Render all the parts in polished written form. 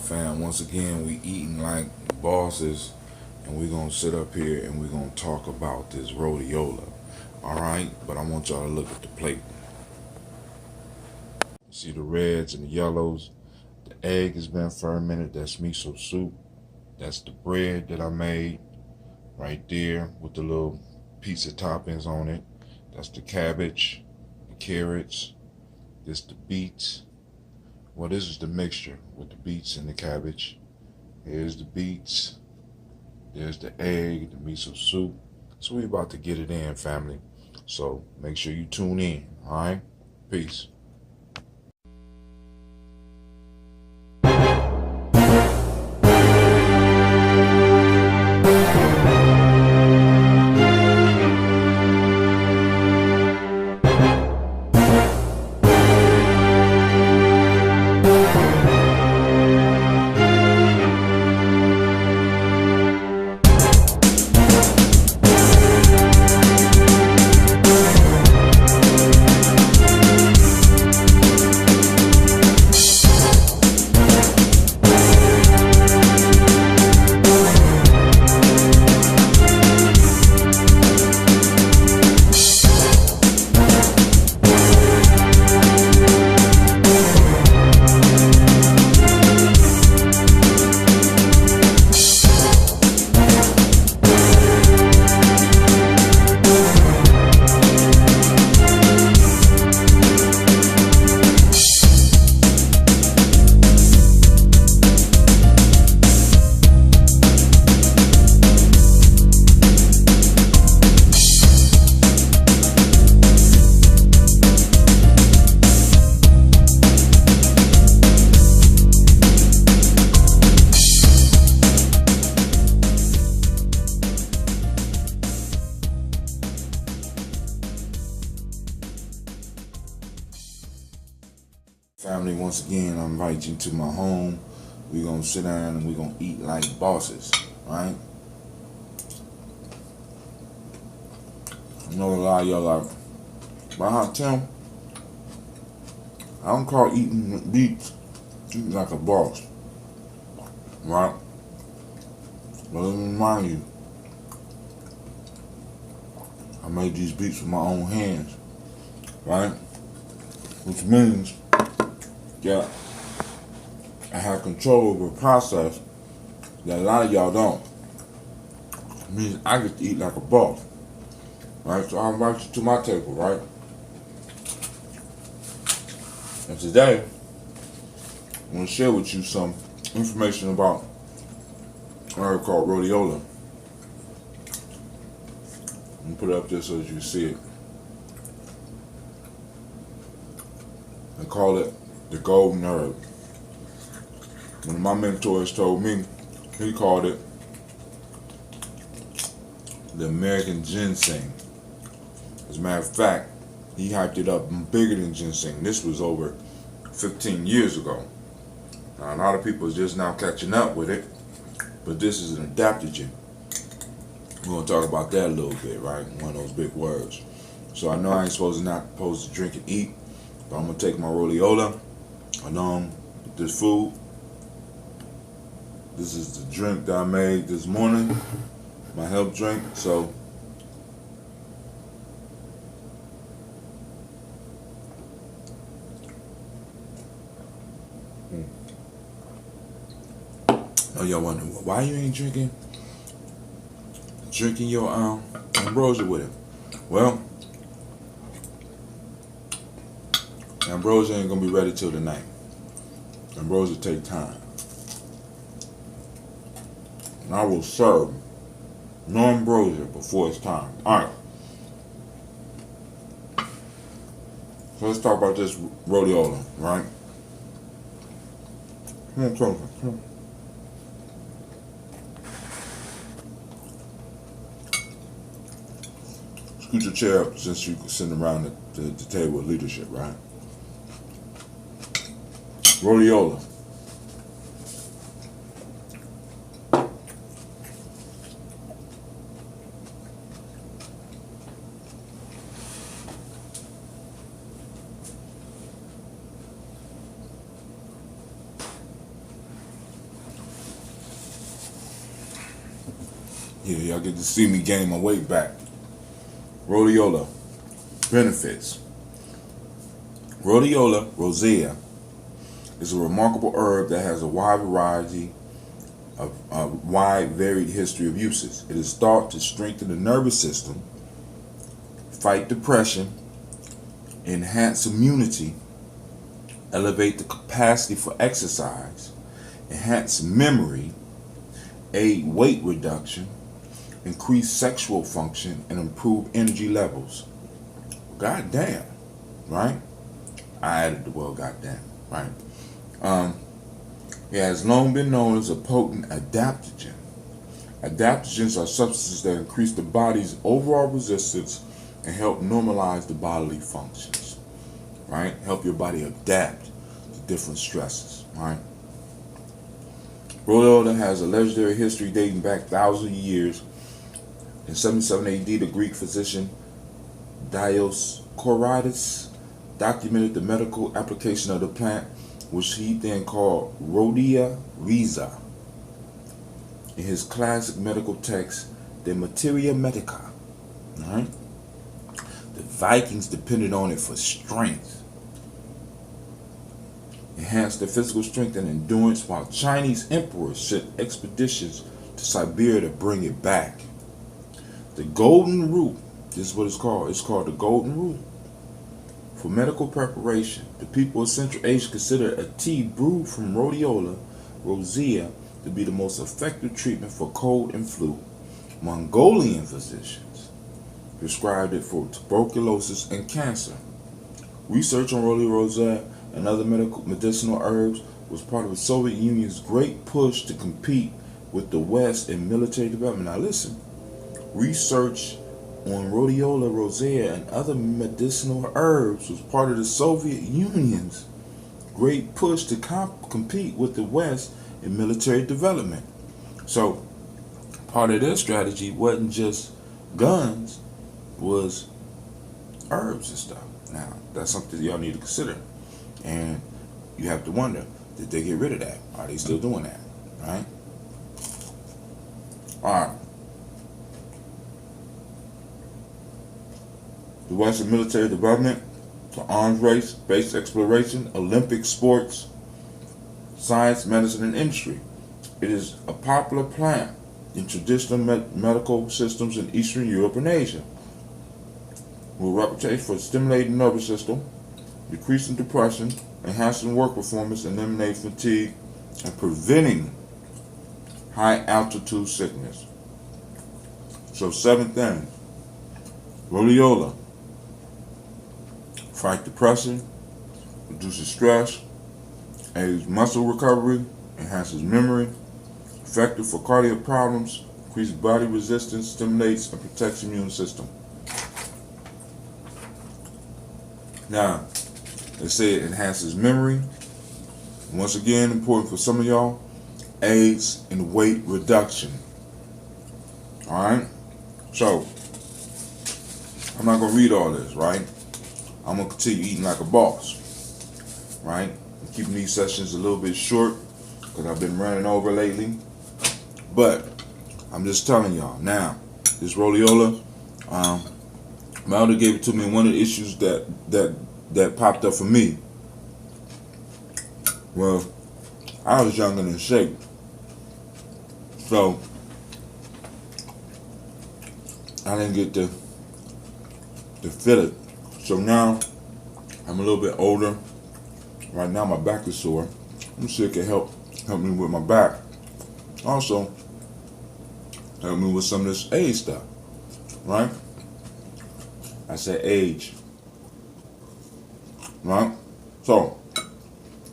fam, once again, we eating like bosses, and we're gonna sit up here and we're gonna talk about this rhodiola. All right, but I want y'all to look at the plate. See the reds and the yellows. The egg has been fermented. That's miso soup. That's the bread that I made right there with the little pizza toppings on it. That's the cabbage, the carrots. This the beets. Well, this is the mixture with the beets and the cabbage. Here's the beets. There's the egg, the miso soup. So we about to get it in, family. So make sure you tune in. All right? Peace. Family, once again, I invite you to my home. We're going to sit down and we're going to eat like bosses, right? I know a lot of y'all like, but how Tim? I don't call eating beets eating like a boss, right? But let me remind you, I made these beets with my own hands, right? Which means that I have control over a process that a lot of y'all don't. It means I get to eat like a boss, right? So I invite you to my table, right? And today, I want to share with you some information about a herb called rhodiola. I'm gonna put it up there so that you see it. I call it the golden herb. One of my mentors told me, he called it the American ginseng. As a matter of fact, he hyped it up bigger than ginseng. This was over 15 years ago. Now, a lot of people are just now catching up with it, but this is an adaptogen. We're gonna talk about that a little bit, right? One of those big words. So I know I ain't not supposed to drink and eat, but I'm gonna take my rhodiola along with this food. This is the drink that I made this morning, my health drink. So oh, y'all wondering why you ain't drinking your ambrosia with it? Well, ambrosia ain't gonna be ready till tonight. Ambrosia take time. And I will serve no ambrosia before it's time. Alright. So let's talk about this rhodiola, right? Come on, closer. Come on. Scoot your chair up since you sitting around the table with leadership, right? Rhodiola. Yeah, y'all get to see me gain my weight back. Rhodiola. Benefits. Rhodiola rosea is a remarkable herb that has a wide variety of wide varied history of uses. It is thought to strengthen the nervous system, fight depression, enhance immunity, elevate the capacity for exercise, enhance memory, aid weight reduction, increase sexual function, and improve energy levels. God damn, right? I added the word goddamn, right? It has long been known as a potent adaptogen. Adaptogens are substances that increase the body's overall resistance and help normalize the bodily functions, right? Help your body adapt to different stresses, right? Rhodiola has a legendary history dating back thousands of years. In 77 AD, the Greek physician Dioscorides documented the medical application of the plant, which he then called Rhodia rhiza, in his classic medical text, De Materia Medica. Right? The Vikings depended on it for strength, enhanced their physical strength and endurance, while Chinese emperors sent expeditions to Siberia to bring it back. The golden root, this is what it's called. It's called the golden root. For medical preparation, the people of Central Asia consider a tea brewed from Rhodiola rosea to be the most effective treatment for cold and flu. Mongolian physicians prescribed it for tuberculosis and cancer. Research on Rhodiola rosea and other medicinal herbs was part of the Soviet Union's great push to compete with the West in military development. Now listen, research on Rhodiola rosea and other medicinal herbs was part of the Soviet Union's great push to compete with the West in military development. So part of their strategy wasn't just guns, was herbs and stuff. Now that's something y'all need to consider, and you have to wonder, did they get rid of that? Are they still doing that? Right? All right. The Western military development, the arms race, space exploration, Olympic sports, science, medicine, and industry. It is a popular plant in traditional medical systems in Eastern Europe and Asia. With a reputation for stimulating the nervous system, decreasing depression, enhancing work performance, eliminating fatigue, and preventing high altitude sickness. So 7 things. Rhodiola. Fight depression, reduces stress, aids muscle recovery, enhances memory, effective for cardiac problems, increases body resistance, stimulates and protects the immune system. Now, they say it enhances memory. Once again, important for some of y'all, aids in weight reduction. Alright? So, I'm not going to read all this, right? I'm going to continue eating like a boss, right? I'm keeping these sessions a little bit short because I've been running over lately. But I'm just telling y'all now, this Rhodiola, my elder gave it to me. One of the issues that popped up for me, well, I was young and in shape, so I didn't get to feel it. So now I'm a little bit older. Right now my back is sore. I'm sure it can help me with my back. Also help me with some of this age stuff, right? I said age, right? So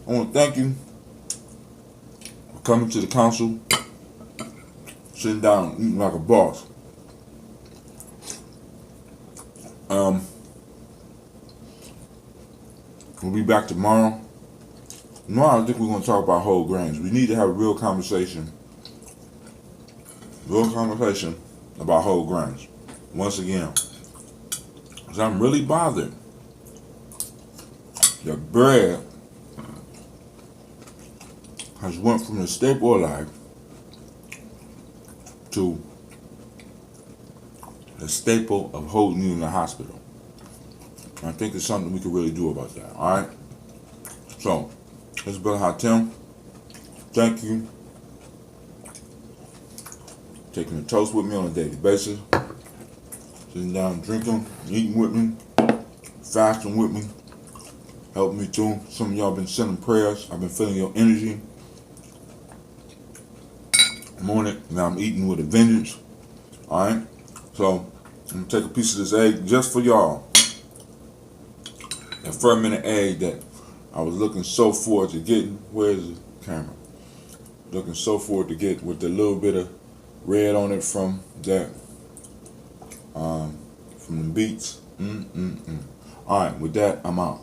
I want to thank you for coming to the council, sitting down, eating like a boss. We'll be back tomorrow. Tomorrow I think we're going to talk about whole grains. We need to have a real conversation about whole grains. Once again, because I'm really bothered that bread has went from the staple of life to the staple of holding you in the hospital. And I think there's something we can really do about that. All right. So, this is Brother Hatem. Thank you. Taking a toast with me on a daily basis. Sitting down, drinking, eating with me, fasting with me, helping me too. Some of y'all been sending prayers. I've been feeling your energy. I'm on it. Now I'm eating with a vengeance. All right. So I'm gonna take a piece of this egg just for y'all. A fermented egg that I was looking so forward to getting. Where's the camera? Looking so forward to get with the little bit of red on it from that, from the beets. All right, with that, I'm out.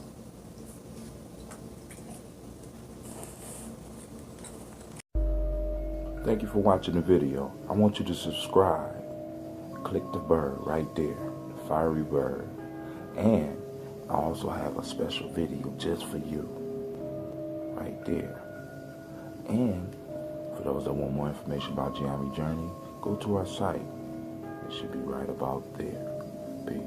Thank you for watching the video. I want you to subscribe. Click the bird right there, the fiery bird. And I also have a special video just for you, right there. And for those that want more information about Nyame Journey, go to our site. It should be right about there.